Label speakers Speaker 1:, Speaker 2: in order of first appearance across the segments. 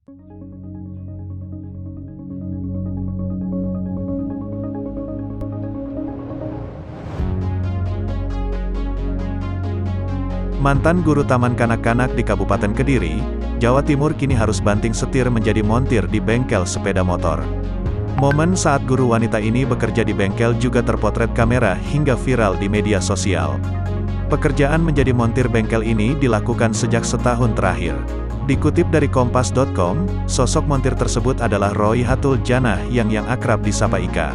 Speaker 1: Mantan guru taman kanak-kanak di Kabupaten Kediri, Jawa Timur kini harus banting setir menjadi montir di bengkel sepeda motor. Momen saat guru wanita ini bekerja di bengkel juga terpotret kamera hingga viral di media sosial. Pekerjaan menjadi montir bengkel ini dilakukan sejak setahun terakhir. Dikutip dari Kompas.com, sosok montir tersebut adalah Roy Hatul Janah yang akrab disapa Ika.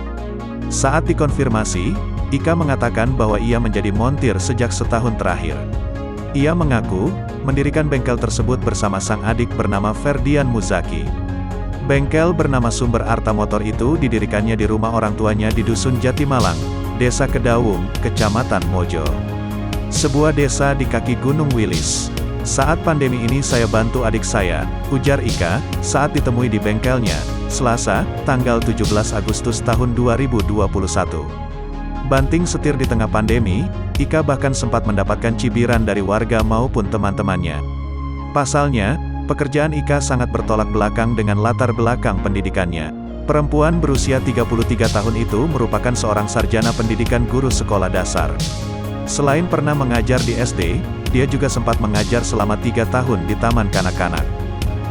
Speaker 1: Saat dikonfirmasi, Ika mengatakan bahwa ia menjadi montir sejak setahun terakhir. Ia mengaku, mendirikan bengkel tersebut bersama sang adik bernama Ferdian Muzaki. Bengkel bernama Sumber Arta Motor itu didirikannya di rumah orang tuanya di Dusun Jatimalang, Desa Kedawung, Kecamatan Mojo. Sebuah desa di kaki Gunung Wilis. Saat pandemi ini saya bantu adik saya, ujar Ika, saat ditemui di bengkelnya, Selasa, tanggal 17 Agustus tahun 2021. Banting setir di tengah pandemi, Ika bahkan sempat mendapatkan cibiran dari warga maupun teman-temannya. Pasalnya, pekerjaan Ika sangat bertolak belakang dengan latar belakang pendidikannya. Perempuan berusia 33 tahun itu merupakan seorang sarjana pendidikan guru sekolah dasar. Selain pernah mengajar di SD, dia juga sempat mengajar selama 3 tahun di taman kanak-kanak.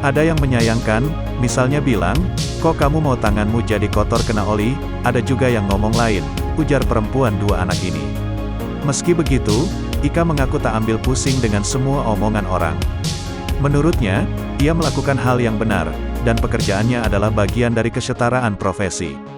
Speaker 1: Ada yang menyayangkan, misalnya bilang, "Kok kamu mau tanganmu jadi kotor kena oli?" Ada juga yang ngomong lain, ujar perempuan 2 anak ini. Meski begitu, Ika mengaku tak ambil pusing dengan semua omongan orang. Menurutnya, ia melakukan hal yang benar, dan pekerjaannya adalah bagian dari kesetaraan profesi.